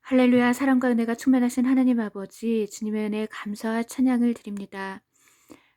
할렐루야. 사랑과 은혜가 충만하신 하나님 아버지, 주님의 은혜에 감사와 찬양을 드립니다.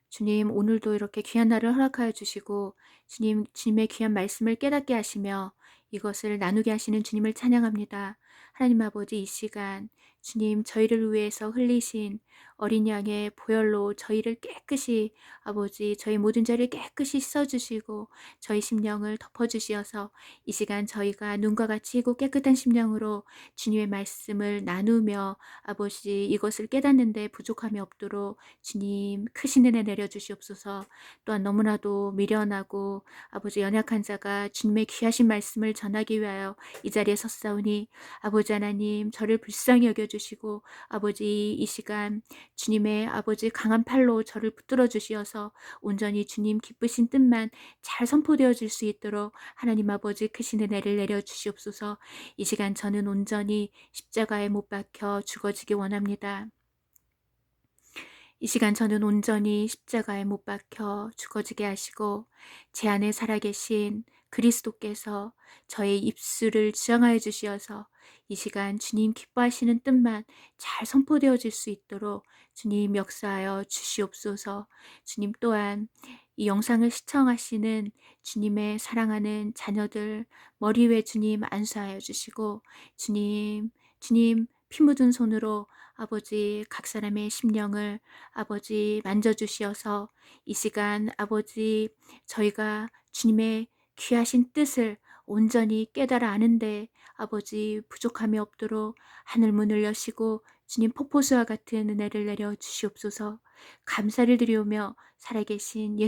주님, 오늘도 이렇게 귀한 날을 허락하여 주시고 주님의 귀한 말씀을 깨닫게 하시며 이것을 나누게 하시는 주님을 찬양합니다. 하나님 아버지, 이 시간 주님, 저희를 위해서 흘리신 어린 양의 보혈로 저희를 깨끗이, 아버지, 저희 모든 죄를 깨끗이 씻어주시고 저희 심령을 덮어주시어서 이 시간 저희가 눈과 같이 고 깨끗한 심령으로 주님의 말씀을 나누며, 아버지, 이것을 깨닫는데 부족함이 없도록 주님 크신 은혜 내려주시옵소서. 또한 너무나도 미련하고 아버지 연약한 자가 주님의 귀하신 말씀을 전하기 위하여 이 자리에 섰사오니, 아버지 하나님, 저를 불쌍히 여겨주시고 아버지, 이 시간 주님의 아버지 강한 팔로 저를 붙들어 주시어서 온전히 주님 기쁘신 뜻만 잘 선포되어질 수 있도록 하나님 아버지 크신 은혜를 내려주시옵소서. 이 시간 저는 온전히 십자가에 못 박혀 죽어지기 원합니다. 이 시간 저는 온전히 십자가에 못 박혀 죽어지게 하시고 제 안에 살아계신 그리스도께서 저의 입술을 주장하여 주시어서 이 시간 주님 기뻐하시는 뜻만 잘 선포되어질 수 있도록 주님 역사하여 주시옵소서. 주님 또한 이 영상을 시청하시는 주님의 사랑하는 자녀들 머리 위에 주님 안수하여 주시고 주님 피 묻은 손으로 아버지 각 사람의 심령을 아버지 만져주시어서 이 시간 아버지 저희가 주님의 귀하신 뜻을 온전히 깨달아 아는데 아버지 부족함이 없도록 하늘 문을 여시고 주님 폭포수와 같은 은혜를 내려 주시옵소서. 감사를 드리오며 살아계신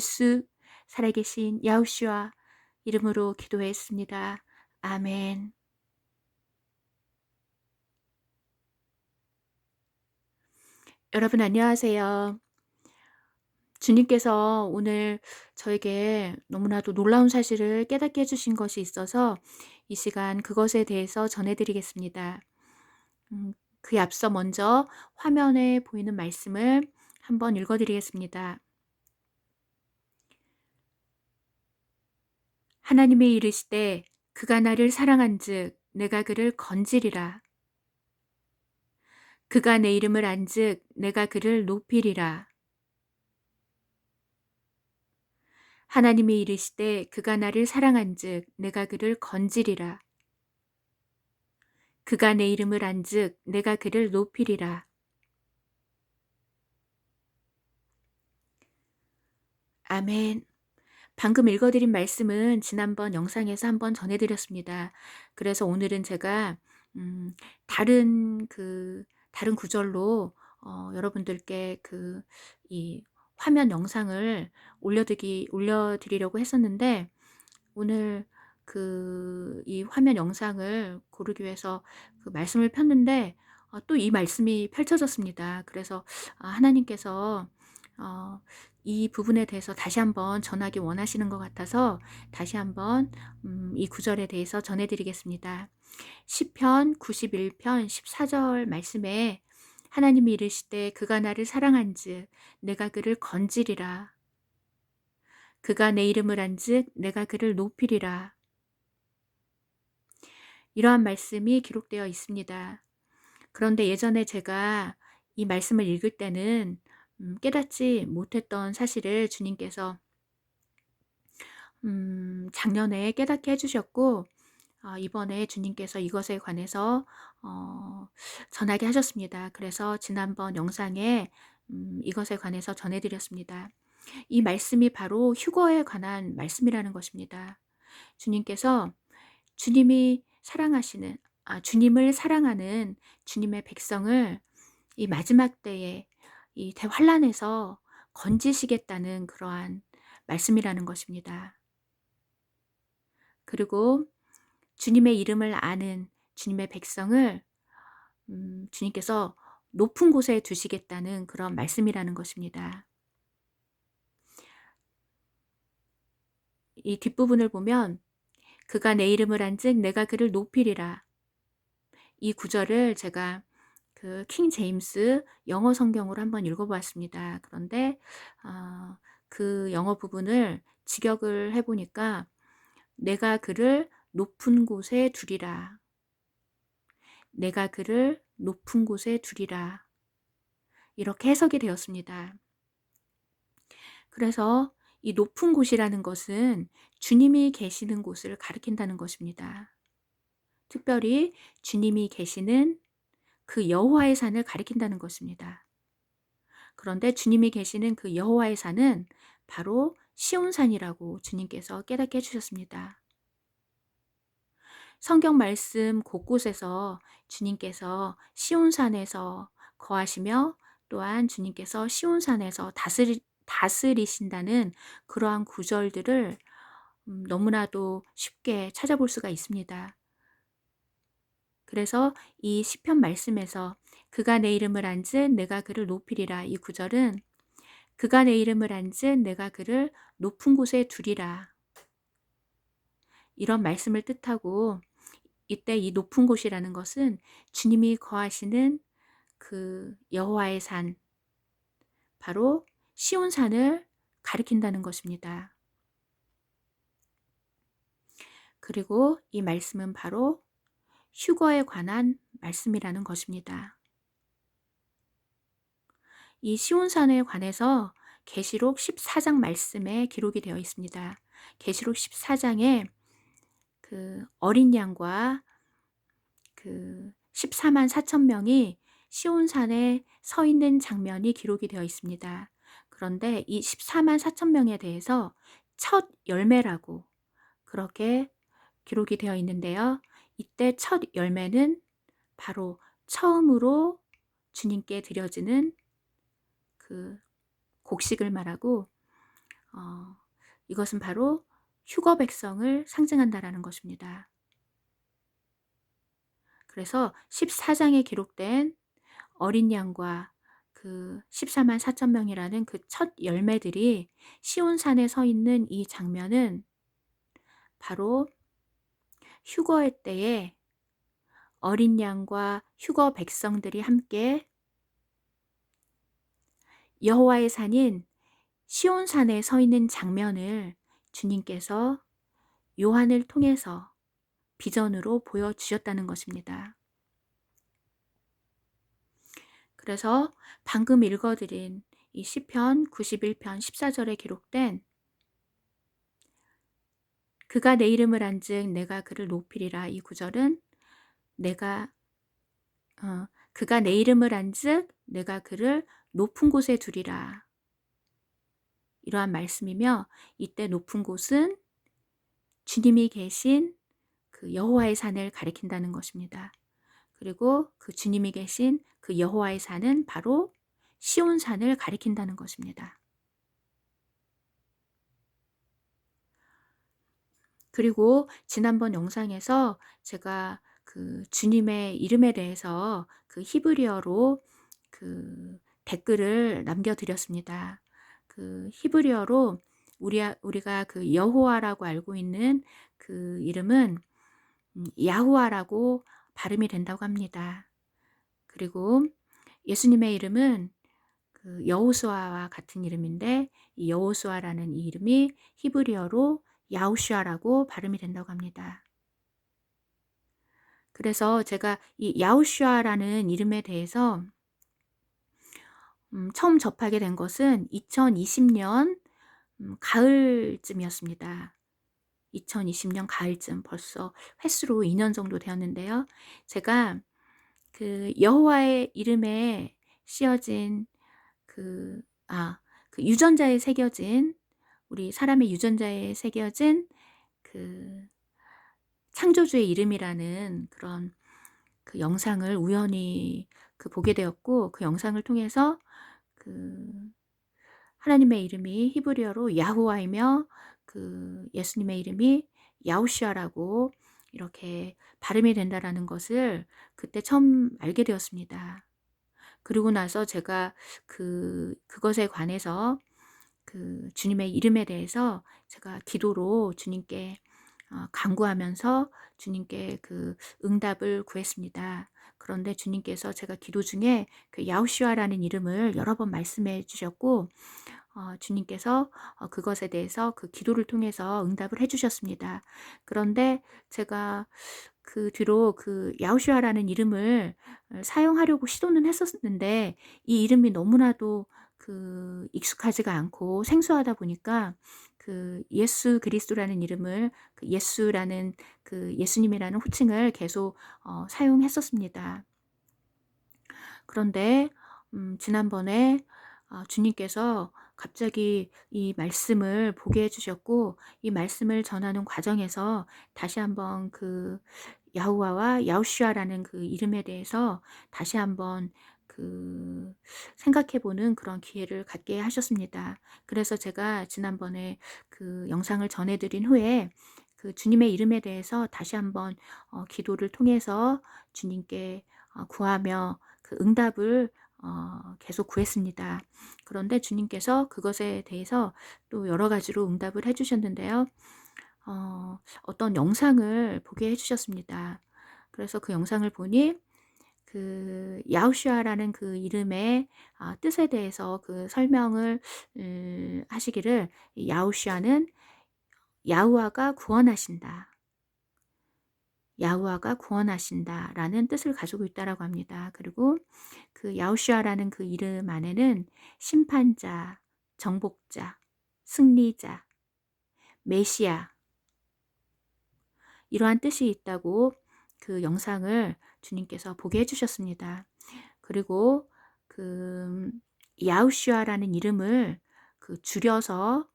야후슈아 이름으로 기도했습니다. 아멘. 여러분 안녕하세요. 주님께서 오늘 저에게 너무나도 놀라운 사실을 깨닫게 해주신 것이 있어서 이 시간 그것에 대해서 전해드리겠습니다. 그에 앞서 먼저 화면에 보이는 말씀을 한번 읽어드리겠습니다. 하나님이 이르시되 그가 나를 사랑한즉 내가 그를 건지리라. 그가 내 이름을 안즉 내가 그를 높이리라. 하나님이 이르시되 그가 나를 사랑한즉 내가 그를 건지리라. 그가 내 이름을 안즉 내가 그를 높이리라. 아멘. 방금 읽어드린 말씀은 지난번 영상에서 한번 전해드렸습니다. 그래서 오늘은 제가 음, 다른 구절로 여러분들께 이 화면 영상을 올려드리려고 했었는데 오늘 이 화면 영상을 고르기 위해서 그 말씀을 폈는데 또 이 말씀이 펼쳐졌습니다. 그래서 하나님께서 어, 이 부분에 대해서 다시 한번 전하기 원하시는 것 같아서 다시 한번 이 구절에 대해서 전해드리겠습니다. 시편 91편 14절 말씀에 하나님이 이르시되 그가 나를 사랑한즉 내가 그를 건지리라. 그가 내 이름을 안즉 내가 그를 높이리라. 이러한 말씀이 기록되어 있습니다. 그런데 예전에 제가 이 말씀을 읽을 때는 깨닫지 못했던 사실을 주님께서 작년에 깨닫게 해주셨고 이번에 주님께서 이것에 관해서 전하게 하셨습니다. 그래서 지난번 영상에 이것에 관해서 전해드렸습니다. 이 말씀이 바로 휴거에 관한 말씀이라는 것입니다. 주님께서 주님이 사랑하시는 주님을 사랑하는 주님의 백성을 이 마지막 때에 이 대환란에서 건지시겠다는 그러한 말씀이라는 것입니다. 그리고 주님의 이름을 아는 주님의 백성을 주님께서 높은 곳에 두시겠다는 그런 말씀이라는 것입니다. 이 뒷부분을 보면 그가 내 이름을 안즉 내가 그를 높이리라. 이 구절을 제가 킹 제임스 영어 성경으로 한번 읽어보았습니다. 그런데 그 영어 부분을 직역을 해보니까 내가 그를 높은 곳에 두리라. 내가 그를 높은 곳에 두리라. 이렇게 해석이 되었습니다. 그래서 이 높은 곳이라는 것은 주님이 계시는 곳을 가리킨다는 것입니다. 특별히 주님이 계시는 그 여호와의 산을 가리킨다는 것입니다. 그런데 주님이 계시는 그 여호와의 산은 바로 시온산이라고 주님께서 깨닫게 해주셨습니다. 성경 말씀 곳곳에서 주님께서 시온산에서 거하시며 또한 주님께서 시온산에서 다스리신다는 그러한 구절들을 너무나도 쉽게 찾아볼 수가 있습니다. 그래서 이 시편 말씀에서 그가 내 이름을 안은 내가 그를 높이리라, 이 구절은 그가 내 이름을 안은 내가 그를 높은 곳에 두리라, 이런 말씀을 뜻하고, 이때 이 높은 곳이라는 것은 주님이 거하시는 그 여호와의 산, 바로 시온산을 가리킨다는 것입니다. 그리고 이 말씀은 바로 휴거에 관한 말씀이라는 것입니다. 이 시온산에 관해서 계시록 14장 말씀에 기록이 되어 있습니다. 계시록 14장에 그 어린 양과 그 14만 4천 명이 시온산에 서 있는 장면이 기록이 되어 있습니다. 그런데 이 14만 4천 명에 대해서 첫 열매라고 그렇게 기록이 되어 있는데요. 이때 첫 열매는 바로 처음으로 주님께 드려지는 그 곡식을 말하고, 이것은 바로 휴거 백성을 상징한다라는 것입니다. 그래서 14장에 기록된 어린 양과 그 14만 4천 명이라는 그 첫 열매들이 시온산에 서 있는 이 장면은 바로 휴거의 때에 어린 양과 휴거 백성들이 함께 여호와의 산인 시온산에 서 있는 장면을 주님께서 요한을 통해서 비전으로 보여주셨다는 것입니다. 그래서 방금 읽어드린 이 시편 91편 14절에 기록된 그가 내 이름을 안즉 내가 그를 높이리라, 이 구절은 그가 내 이름을 안즉 내가 그를 높은 곳에 두리라, 이러한 말씀이며, 이때 높은 곳은 주님이 계신 그 여호와의 산을 가리킨다는 것입니다. 그리고 그 주님이 계신 그 여호와의 산은 바로 시온산을 가리킨다는 것입니다. 그리고 지난번 영상에서 제가 그 주님의 이름에 대해서 그 히브리어로 그 댓글을 남겨드렸습니다. 그 히브리어로 우리가 그 여호와라고 알고 있는 그 이름은 야후와라고 발음이 된다고 합니다. 그리고 예수님의 이름은 그 여호수아와 같은 이름인데, 이 여호수아라는 이 이름이 히브리어로 야후슈아라고 발음이 된다고 합니다. 그래서 제가 이 야후슈아라는 이름에 대해서 처음 접하게 된 것은 2020년 가을쯤이었습니다. 2020년 가을쯤, 벌써 횟수로 2년 정도 되었는데요. 제가 그 여호와의 이름에 씌어진 그 유전자에 새겨진, 우리 사람의 유전자에 새겨진 그 창조주의 이름이라는 그런 그 영상을 우연히 보게 되었고, 그 영상을 통해서 그 하나님의 이름이 히브리어로 야후와이며 그 예수님의 이름이 야후슈아라고 이렇게 발음이 된다라는 것을 그때 처음 알게 되었습니다. 그리고 나서 제가 그것에 관해서 그 주님의 이름에 대해서 제가 기도로 주님께 간구하면서 주님께 그 응답을 구했습니다. 그런데 주님께서 제가 기도 중에 그 야후슈아라는 이름을 여러 번 말씀해 주셨고, 주님께서 그것에 대해서 그 기도를 통해서 응답을 해주셨습니다. 그런데 제가 그 뒤로 그 야호슈아라는 이름을 사용하려고 시도는 했었는데 이 이름이 너무나도 익숙하지가 않고 생소하다 보니까 그 예수 그리스도라는 이름을 그 예수라는 그 예수님이라는 호칭을 계속 사용했었습니다. 그런데 지난번에 주님께서 갑자기 이 말씀을 보게 해 주셨고 이 말씀을 전하는 과정에서 다시 한번 그 야호와와 야호슈아라는 그 이름에 대해서 다시 한번 그 생각해 보는 그런 기회를 갖게 하셨습니다. 그래서 제가 지난번에 그 영상을 전해 드린 후에 그 주님의 이름에 대해서 다시 한번 기도를 통해서 주님께 구하며 그 응답을 계속 구했습니다. 그런데 주님께서 그것에 대해서 또 여러 가지로 응답을 해 주셨는데요. 어떤 영상을 보게 해 주셨습니다. 그래서 그 영상을 보니 그 야호슈아라는 그 이름의 뜻에 대해서 그 설명을 하시기를 이 야호슈아는 야호와가 구원하신다. 야호와가 구원하신다라는 뜻을 가지고 있다라고 합니다. 그리고 그 야호슈아라는 그 이름 안에는 심판자, 정복자, 승리자, 메시아 이러한 뜻이 있다고 그 영상을 주님께서 보게 해주셨습니다. 그리고 그 야호슈아라는 이름을 그 줄여서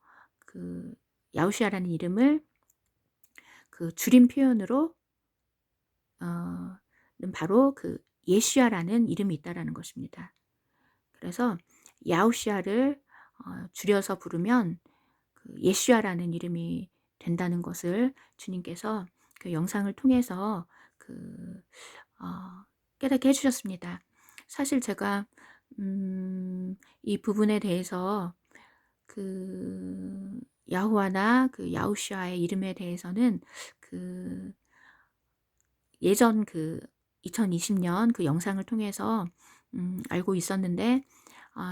그 야호슈아라는 이름을 그 줄임 표현으로 는 바로 그 예시아라는 이름이 있다라는 것입니다. 그래서 야호시아를 줄여서 부르면 그 예시아라는 이름이 된다는 것을 주님께서 그 영상을 통해서 그 깨닫게 해주셨습니다. 사실 제가 이 부분에 대해서 그 야호와나 그 야호시아의 이름에 대해서는 그 예전 그 2020년 그 영상을 통해서 알고 있었는데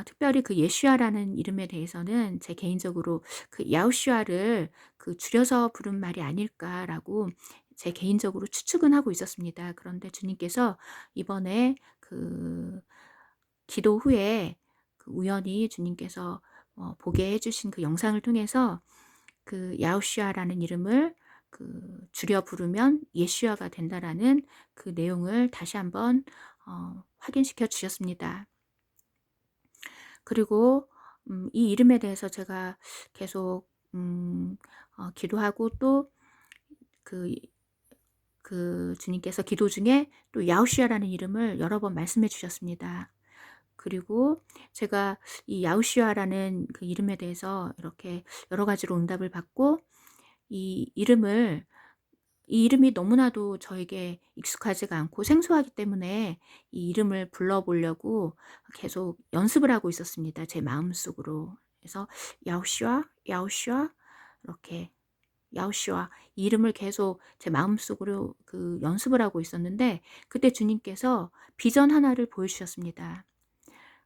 특별히 그 예슈아라는 이름에 대해서는 제 개인적으로 그 야호슈아를 그 줄여서 부른 말이 아닐까라고 제 개인적으로 추측은 하고 있었습니다. 그런데 주님께서 이번에 그 기도 후에 그 우연히 주님께서 보게 해주신 그 영상을 통해서 그 야호슈아라는 이름을 그 줄여 부르면 예슈아가 된다라는 그 내용을 다시 한번 확인시켜 주셨습니다. 그리고 이 이름에 대해서 제가 계속 기도하고 또 그 주님께서 기도 중에 또 야호슈아라는 이름을 여러 번 말씀해 주셨습니다. 그리고 제가 이 야호슈아라는 그 이름에 대해서 이렇게 여러 가지로 응답을 받고 이 이름이 너무나도 저에게 익숙하지가 않고 생소하기 때문에 이 이름을 불러보려고 계속 연습을 하고 있었습니다. 제 마음속으로. 그래서 야호슈아, 야호슈아 이렇게 야호슈아 이 이름을 계속 제 마음속으로 그 연습을 하고 있었는데 그때 주님께서 비전 하나를 보여주셨습니다.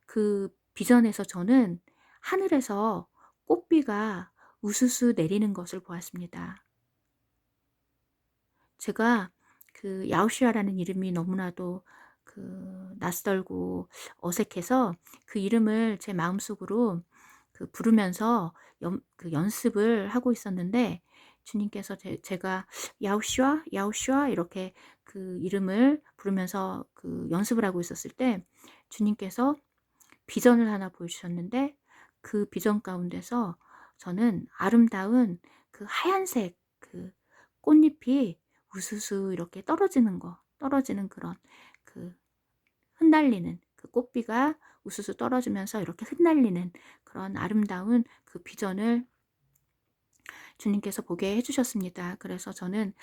그 비전에서 저는 하늘에서 꽃비가 우수수 내리는 것을 보았습니다. 제가 그 야호슈아라는 이름이 너무나도 그 낯설고 어색해서 그 이름을 제 마음속으로 그 부르면서 그 연습을 하고 있었는데 주님께서 제가 야호슈아, 야호슈아 이렇게 그 이름을 부르면서 그 연습을 하고 있었을 때 주님께서 비전을 하나 보여주셨는데 그 비전 가운데서 저는 아름다운 그 하얀색 그 꽃잎이 우수수 이렇게 떨어지는 그런 그 흩날리는 그 꽃비가 우수수 떨어지면서 이렇게 흩날리는 그런 아름다운 그 비전을 주님께서 보게 해주셨습니다. 그래서 저는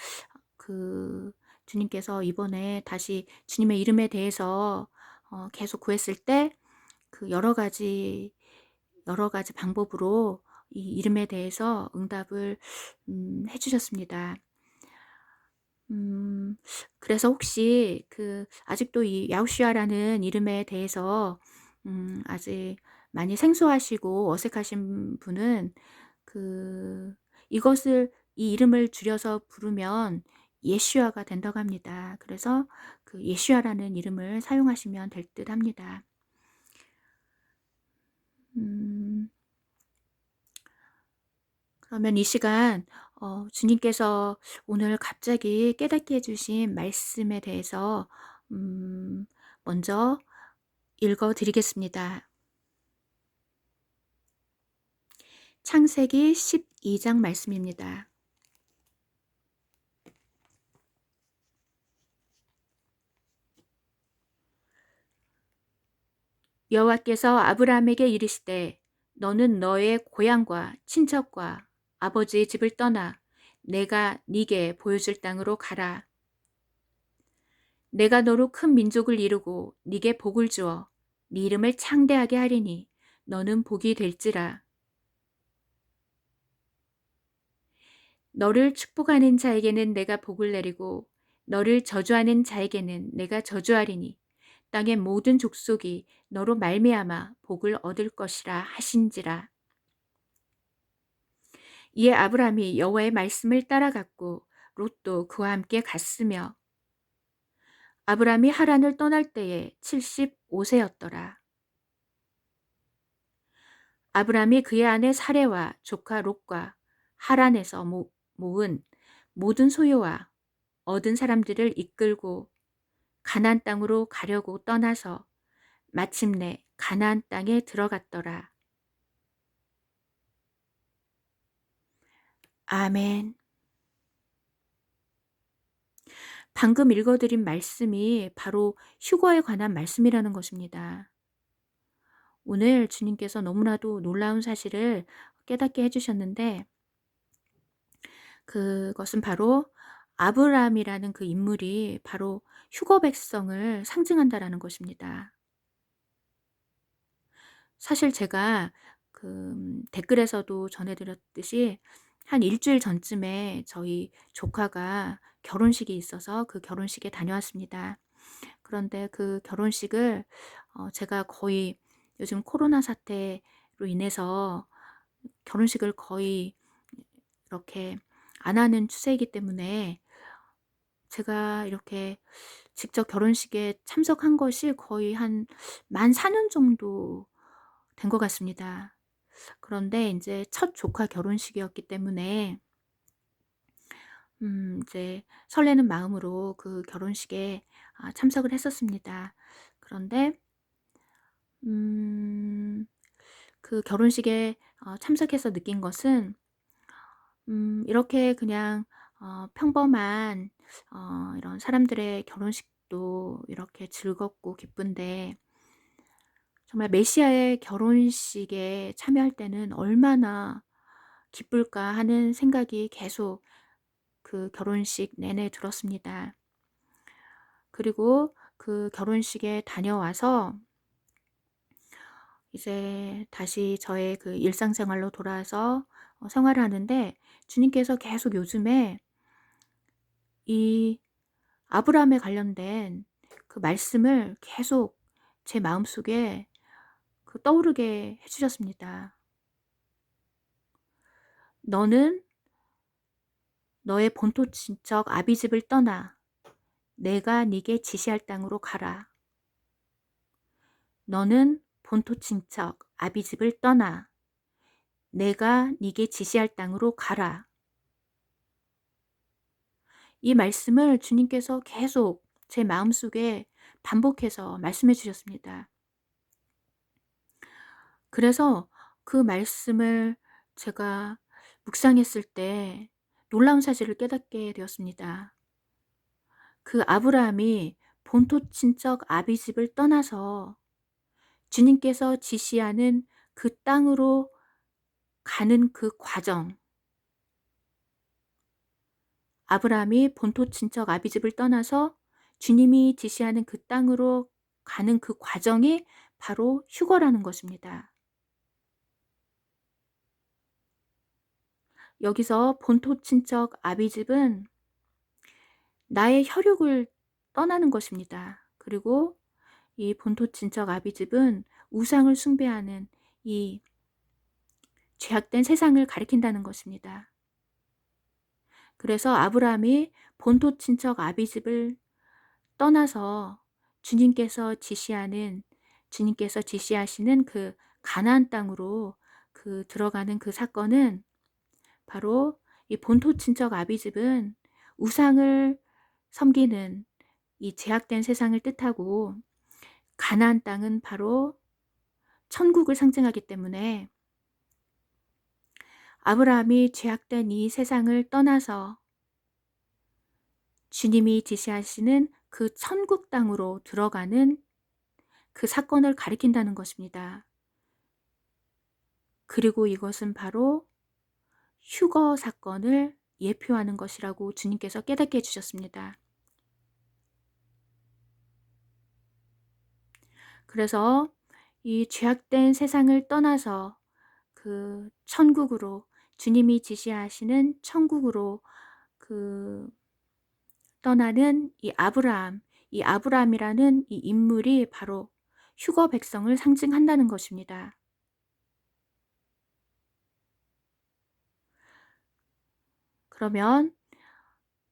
그 주님께서 이번에 다시 주님의 이름에 대해서 계속 구했을 때 그 여러 가지 방법으로 이 이름에 대해서 응답을 해주셨습니다. 그래서 혹시 그 아직도 이 야호슈아라는 이름에 대해서 아직 많이 생소하시고 어색하신 분은 그 이 이름을 줄여서 부르면 예슈아가 된다고 합니다. 그래서 그 예슈아라는 이름을 사용하시면 될 듯 합니다. 음, 그러면 이 시간 주님께서 오늘 갑자기 깨닫게 해주신 말씀에 대해서 음, 먼저 읽어 드리겠습니다. 창세기 12장 말씀입니다. 여호와께서 아브라함에게 이르시되 너는 너의 고향과 친척과 아버지의 집을 떠나 내가 네게 보여줄 땅으로 가라. 내가 너로 큰 민족을 이루고 네게 복을 주어 네 이름을 창대하게 하리니 너는 복이 될지라. 너를 축복하는 자에게는 내가 복을 내리고 너를 저주하는 자에게는 내가 저주하리니 땅의 모든 족속이 너로 말미암아 복을 얻을 것이라 하신지라. 이에 아브라함이 여호와의 말씀을 따라갔고 롯도 그와 함께 갔으며 아브라함이 하란을 떠날 때에 75세였더라. 아브라함이 그의 아내 사레와 조카 롯과 하란에서 모은 모든 소유와 얻은 사람들을 이끌고 가나안 땅으로 가려고 떠나서 마침내 가나안 땅에 들어갔더라. 아멘. 방금 읽어드린 말씀이 바로 휴거에 관한 말씀이라는 것입니다. 오늘 주님께서 너무나도 놀라운 사실을 깨닫게 해주셨는데 그것은 바로 아브라함이라는 그 인물이 바로 휴거 백성을 상징한다라는 것입니다. 사실 제가 그 댓글에서도 전해드렸듯이 한 일주일 전쯤에 저희 조카가 결혼식이 있어서 그 결혼식에 다녀왔습니다. 그런데 그 결혼식을 제가 거의 요즘 코로나 사태로 인해서 결혼식을 거의 이렇게 안 하는 추세이기 때문에 제가 이렇게 직접 결혼식에 참석한 것이 거의 한 만 4년 정도 된 것 같습니다. 그런데 이제 첫 조카 결혼식이었기 때문에 이제 설레는 마음으로 그 결혼식에 참석을 했었습니다. 그런데 그 결혼식에 참석해서 느낀 것은 이렇게 그냥 평범한 이런 사람들의 결혼식도 이렇게 즐겁고 기쁜데 정말 메시아의 결혼식에 참여할 때는 얼마나 기쁠까 하는 생각이 계속 그 결혼식 내내 들었습니다. 그리고 그 결혼식에 다녀와서 이제 다시 저의 그 일상생활로 돌아와서 생활을 하는데 주님께서 계속 요즘에 이 아브라함에 관련된 그 말씀을 계속 제 마음속에 떠오르게 해주셨습니다. 너는 너의 본토 친척 아비집을 떠나 내가 네게 지시할 땅으로 가라. 너는 본토 친척 아비집을 떠나 내가 네게 지시할 땅으로 가라. 이 말씀을 주님께서 계속 제 마음속에 반복해서 말씀해 주셨습니다. 그래서 그 말씀을 제가 묵상했을 때 놀라운 사실을 깨닫게 되었습니다. 그 아브라함이 본토 친척 아비집을 떠나서 주님께서 지시하는 그 땅으로 가는 그 과정, 아브라함이 본토 친척 아비집을 떠나서 주님이 지시하는 그 땅으로 가는 그 과정이 바로 휴거라는 것입니다. 여기서 본토 친척 아비집은 나의 혈육을 떠나는 것입니다. 그리고 이 본토 친척 아비집은 우상을 숭배하는 이 죄악된 세상을 가리킨다는 것입니다. 그래서 아브라함이 본토 친척 아비집을 떠나서 주님께서 지시하시는 그 가나안 땅으로 들어가는 그 사건은 바로 이 본토 친척 아비집은 우상을 섬기는 이 제약된 세상을 뜻하고, 가나안 땅은 바로 천국을 상징하기 때문에 아브라함이 죄악된 이 세상을 떠나서 주님이 지시하시는 그 천국 땅으로 들어가는 그 사건을 가리킨다는 것입니다. 그리고 이것은 바로 휴거 사건을 예표하는 것이라고 주님께서 깨닫게 해주셨습니다. 그래서 이 죄악된 세상을 떠나서 그 천국으로, 주님이 지시하시는 천국으로 떠나는 이 아브라함이라는 이 인물이 바로 휴거 백성을 상징한다는 것입니다. 그러면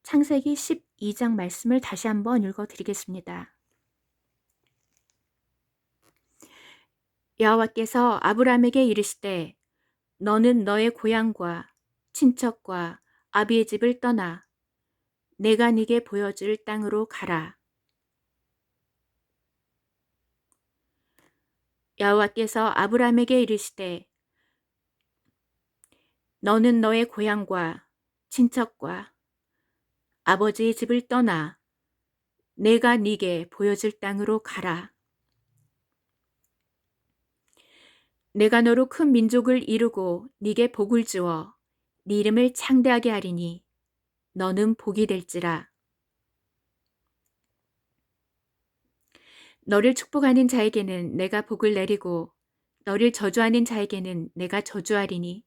창세기 12장 말씀을 다시 한번 읽어드리겠습니다. 여호와께서 아브라함에게 이르시되 너는 너의 고향과 친척과 아비의 집을 떠나 내가 네게 보여줄 땅으로 가라. 여호와께서 아브라함에게 이르시되 너는 너의 고향과 친척과 아버지의 집을 떠나 내가 네게 보여줄 땅으로 가라. 내가 너로 큰 민족을 이루고 네게 복을 주어 네 이름을 창대하게 하리니 너는 복이 될지라. 너를 축복하는 자에게는 내가 복을 내리고 너를 저주하는 자에게는 내가 저주하리니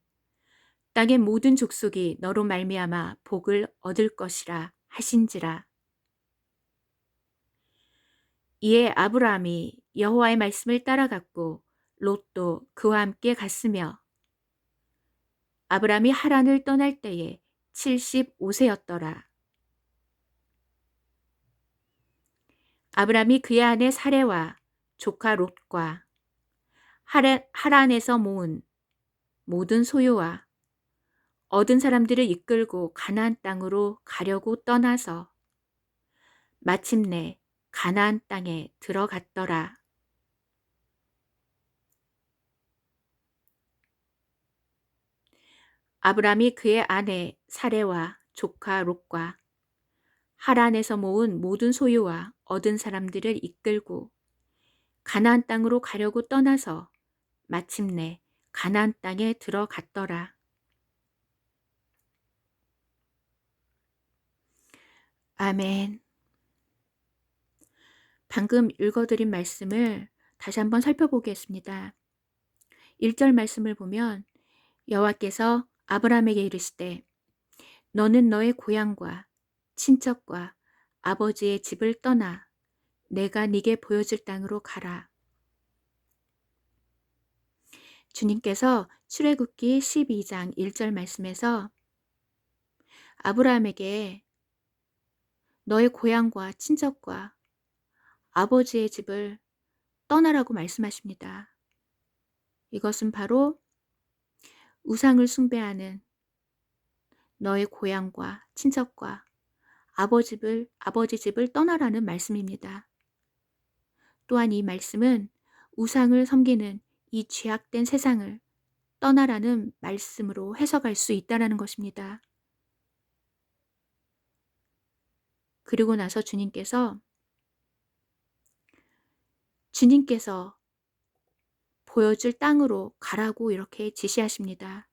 땅의 모든 족속이 너로 말미암아 복을 얻을 것이라 하신지라. 이에 아브라함이 여호와의 말씀을 따라갔고 롯도 그와 함께 갔으며 아브라함이 하란을 떠날 때에 75세였더라. 아브라함이 그의 아내 사레와 조카 롯과 하란에서 모은 모든 소유와 얻은 사람들을 이끌고 가나안 땅으로 가려고 떠나서 마침내 가나안 땅에 들어갔더라. 아브라함이 그의 아내 사레와 조카 롯과 하란에서 모은 모든 소유와 얻은 사람들을 이끌고 가나안 땅으로 가려고 떠나서 마침내 가나안 땅에 들어갔더라. 아멘. 방금 읽어드린 말씀을 다시 한번 살펴보겠습니다. 1절 말씀을 보면 여호와께서 아브라함에게 이르시되 너는 너의 고향과 친척과 아버지의 집을 떠나 내가 네게 보여줄 땅으로 가라. 주님께서 출애굽기 12장 1절 말씀에서 아브라함에게 너의 고향과 친척과 아버지의 집을 떠나라고 말씀하십니다. 이것은 바로 우상을 숭배하는 너의 고향과 친척과 아버지 집을 떠나라는 말씀입니다. 또한 이 말씀은 우상을 섬기는 이 죄악된 세상을 떠나라는 말씀으로 해석할 수 있다는 것입니다. 그리고 나서 주님께서 보여줄 땅으로 가라고 이렇게 지시하십니다.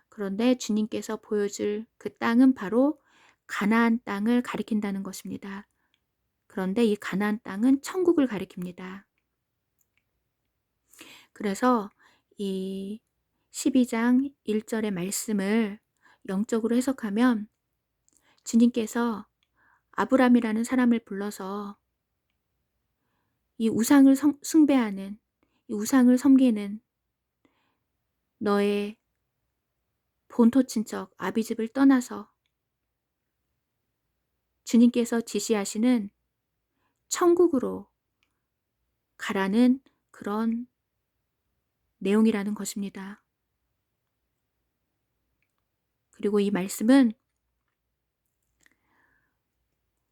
그런데 주님께서 보여줄 그 땅은 바로 가나안 땅을 가리킨다는 것입니다. 그런데 이 가나안 땅은 천국을 가리킵니다. 그래서 이 12장 1절의 말씀을 영적으로 해석하면 주님께서 아브람이라는 사람을 불러서 이 우상을 숭배하는, 이 우상을 섬기는 너의 본토 친척 아비집을 떠나서 주님께서 지시하시는 천국으로 가라는 그런 내용이라는 것입니다. 그리고 이 말씀은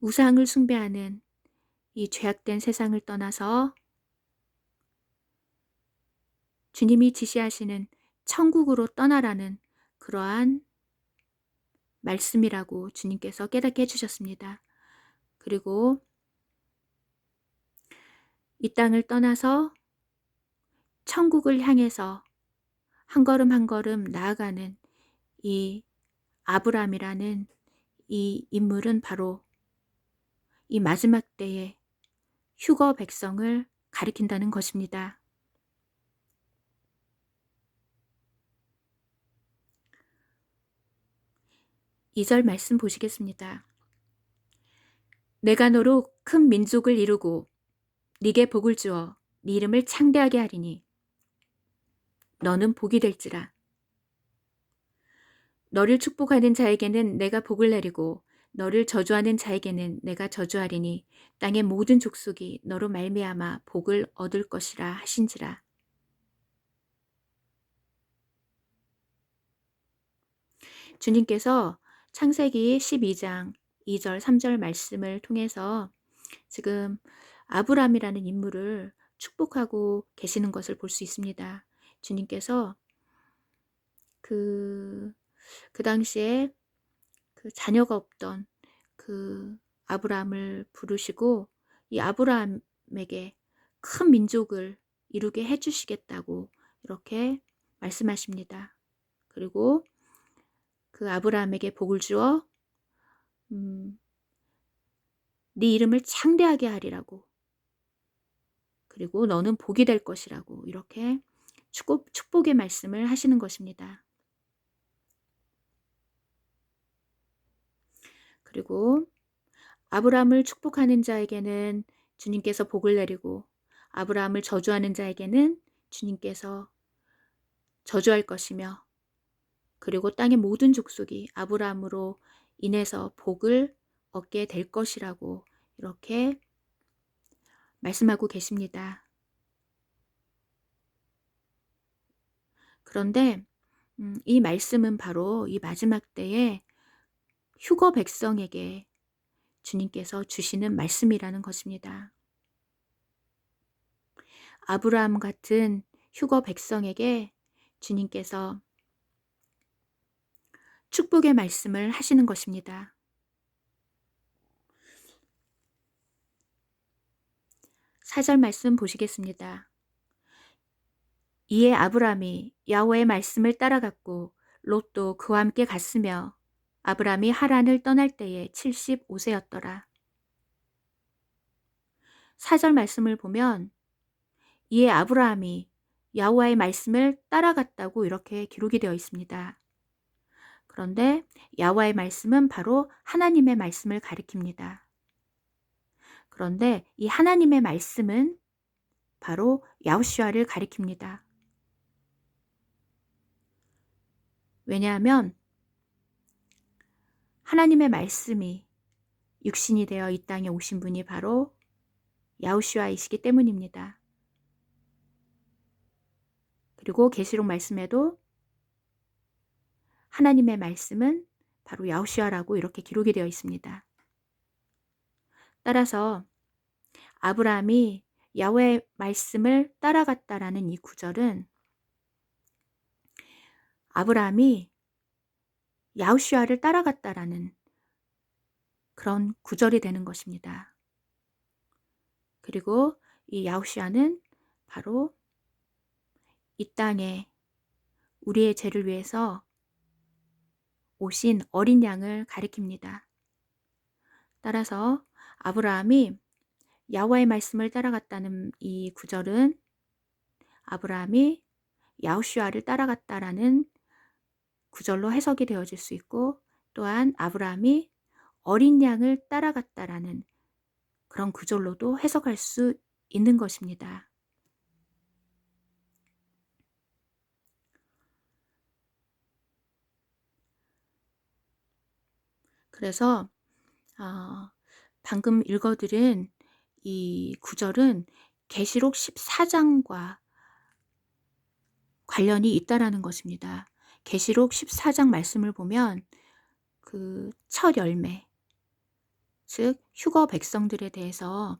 우상을 숭배하는 이 죄악된 세상을 떠나서 주님이 지시하시는 천국으로 떠나라는 그러한 말씀이라고 주님께서 깨닫게 해주셨습니다. 그리고 이 땅을 떠나서 천국을 향해서 한 걸음 한 걸음 나아가는 이 아브라함이라는 이 인물은 바로 이 마지막 때의 휴거 백성을 가리킨다는 것입니다. 이 절 말씀 보시겠습니다. 내가 너로 큰 민족을 이루고 네게 복을 주어 네 이름을 창대하게 하리니 너는 복이 될지라. 너를 축복하는 자에게는 내가 복을 내리고 너를 저주하는 자에게는 내가 저주하리니 땅의 모든 족속이 너로 말미암아 복을 얻을 것이라 하신지라. 주님께서 창세기 12장 2절 3절 말씀을 통해서 지금 아브람이라는 인물을 축복하고 계시는 것을 볼 수 있습니다. 주님께서 그 당시에 그 자녀가 없던 그 아브라함을 부르시고 이 아브라함에게 큰 민족을 이루게 해주시겠다고 이렇게 말씀하십니다. 그리고 그 아브라함에게 복을 주어 네 이름을 창대하게 하리라고, 그리고 너는 복이 될 것이라고 이렇게 축복의 말씀을 하시는 것입니다. 그리고 아브라함을 축복하는 자에게는 주님께서 복을 내리고 아브라함을 저주하는 자에게는 주님께서 저주할 것이며, 그리고 땅의 모든 족속이 아브라함으로 인해서 복을 얻게 될 것이라고 이렇게 말씀하고 계십니다. 그런데 이 말씀은 바로 이 마지막 때에 휴거 백성에게 주님께서 주시는 말씀이라는 것입니다. 아브라함 같은 휴거 백성에게 주님께서 축복의 말씀을 하시는 것입니다. 4절 말씀 보시겠습니다. 이에 아브라함이 야훼의 말씀을 따라갔고 롯도 그와 함께 갔으며 아브라함이 하란을 떠날 때에 75세였더라. 4절 말씀을 보면 이에 아브라함이 야훼의 말씀을 따라갔다고 이렇게 기록이 되어 있습니다. 그런데 야훼의 말씀은 바로 하나님의 말씀을 가리킵니다. 그런데 이 하나님의 말씀은 바로 야호슈아를 가리킵니다. 왜냐하면 하나님의 말씀이 육신이 되어 이 땅에 오신 분이 바로 야호슈아이시기 때문입니다. 그리고 계시록 말씀에도 하나님의 말씀은 바로 야호슈아라고 이렇게 기록이 되어 있습니다. 따라서 아브라함이 야훼의 말씀을 따라갔다라는 이 구절은 아브라함이 야호슈아를 따라갔다라는 그런 구절이 되는 것입니다. 그리고 이 야호슈아는 바로 이 땅에 우리의 죄를 위해서 오신 어린 양을 가리킵니다. 따라서 아브라함이 야훼의 말씀을 따라갔다는 이 구절은 아브라함이 야호슈아를 따라갔다라는 구절로 해석이 되어질 수 있고, 또한 아브라함이 어린 양을 따라갔다라는 그런 구절로도 해석할 수 있는 것입니다. 그래서 아, 방금 읽어드린 이 구절은 계시록 14장과 관련이 있다라는 것입니다. 계시록 14장 말씀을 보면 그 첫 열매, 즉 휴거 백성들에 대해서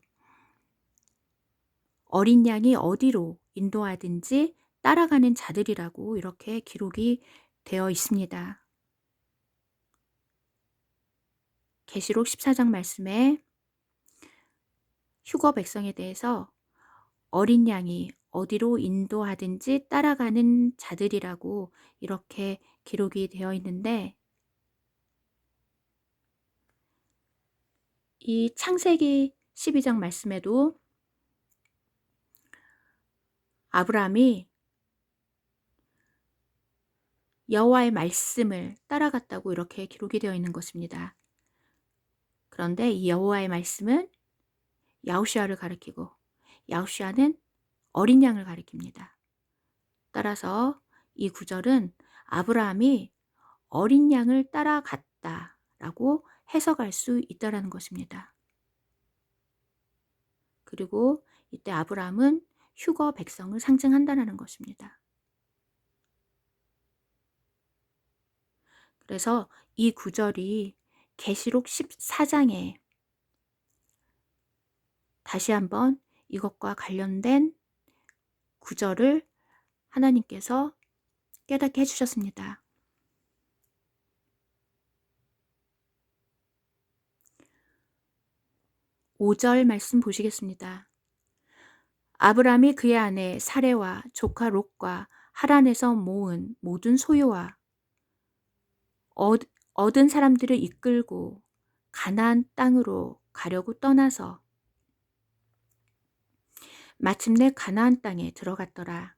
어린 양이 어디로 인도하든지 따라가는 자들이라고 이렇게 기록이 되어 있습니다. 계시록 14장 말씀에 휴거 백성에 대해서 어린 양이 어디로 인도하든지 따라가는 자들이라고 이렇게 기록이 되어 있는데, 이 창세기 12장 말씀에도 아브라함이 여호와의 말씀을 따라갔다고 이렇게 기록이 되어 있는 것입니다. 그런데 이 여호와의 말씀은 야호슈아를 가리키고 야호슈아는 어린 양을 가리킵니다. 따라서 이 구절은 아브라함이 어린 양을 따라갔다라고 해석할 수 있다라는 것입니다. 그리고 이때 아브라함은 휴거 백성을 상징한다라는 것입니다. 그래서 이 구절이 계시록 14장에 다시 한번 이것과 관련된 구절을 하나님께서 깨닫게 해주셨습니다. 5절 말씀 보시겠습니다. 아브라함이 그의 아내 사레와 조카 롯과 하란에서 모은 모든 소유와 얻은 사람들을 이끌고 가나안 땅으로 가려고 떠나서 마침내 가나안 땅에 들어갔더라.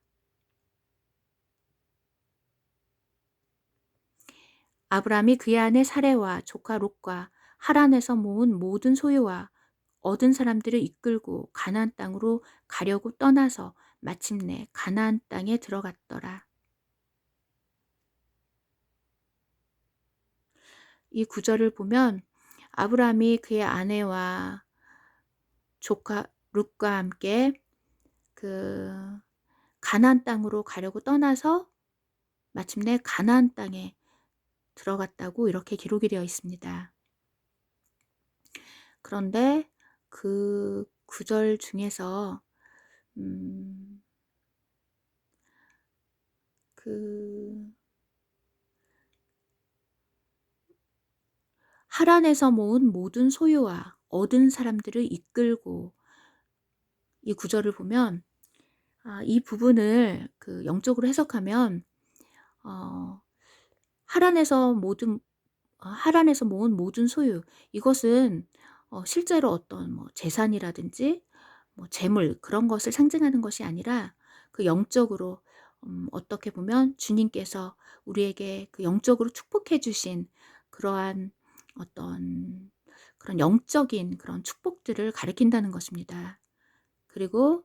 아브라함이 그의 아내 사레와 조카 롯과 하란에서 모은 모든 소유와 얻은 사람들을 이끌고 가나안 땅으로 가려고 떠나서 마침내 가나안 땅에 들어갔더라. 이 구절을 보면 아브라함이 그의 아내와 조카 룻과 함께 그 가나안 땅으로 가려고 떠나서 마침내 가나안 땅에 들어갔다고 이렇게 기록이 되어 있습니다. 그런데 그 구절 중에서 하란에서 모은 모든 소유와 얻은 사람들을 이끌고, 이 구절을 보면 이 부분을 그 영적으로 해석하면 하란에서 모은 모든 소유, 이것은 실제로 어떤 뭐 재산이라든지 뭐 재물 그런 것을 상징하는 것이 아니라 그 영적으로 어떻게 보면 주님께서 우리에게 그 영적으로 축복해 주신 그러한 어떤 그런 영적인 그런 축복들을 가리킨다는 것입니다. 그리고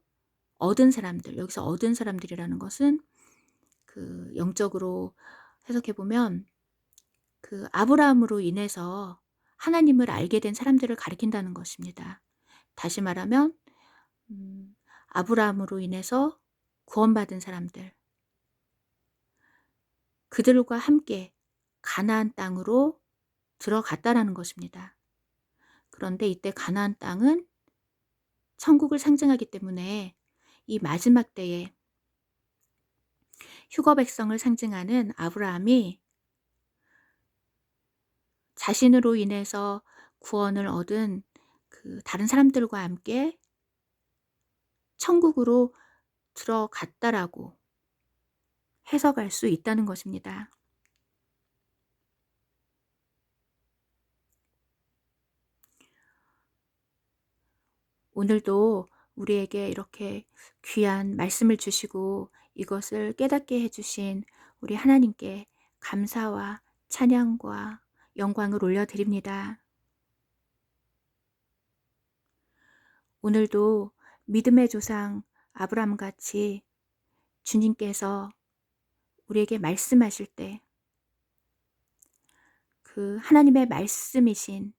얻은 사람들, 여기서 얻은 사람들이라는 것은 그 영적으로 해석해 보면 그 아브라함으로 인해서 하나님을 알게 된 사람들을 가리킨다는 것입니다. 다시 말하면 아브라함으로 인해서 구원받은 사람들, 그들과 함께 가나안 땅으로 들어갔다라는 것입니다. 그런데 이때 가나안 땅은 천국을 상징하기 때문에 이 마지막 때에 휴거 백성을 상징하는 아브라함이 자신으로 인해서 구원을 얻은 그 다른 사람들과 함께 천국으로 들어갔다라고 해석할 수 있다는 것입니다. 오늘도 우리에게 이렇게 귀한 말씀을 주시고 이것을 깨닫게 해주신 우리 하나님께 감사와 찬양과 영광을 올려드립니다. 오늘도 믿음의 조상 아브라함같이 주님께서 우리에게 말씀하실 때 그 하나님의 말씀이신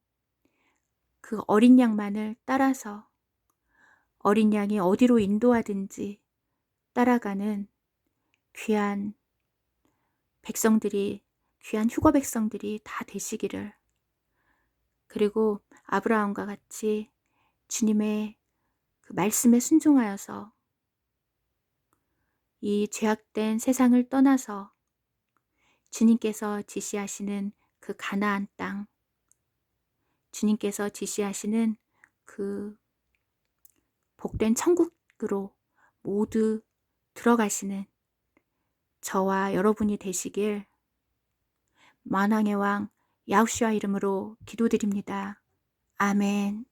그 어린 양만을 따라서 어린 양이 어디로 인도하든지 따라가는 귀한 백성들이, 귀한 휴거 백성들이 다 되시기를, 그리고 아브라함과 같이 주님의 그 말씀에 순종하여서 이 죄악된 세상을 떠나서 주님께서 지시하시는 그 가나안 땅, 주님께서 지시하시는 그 복된 천국으로 모두 들어가시는 저와 여러분이 되시길 만왕의 왕 야후슈아 이름으로 기도드립니다. 아멘.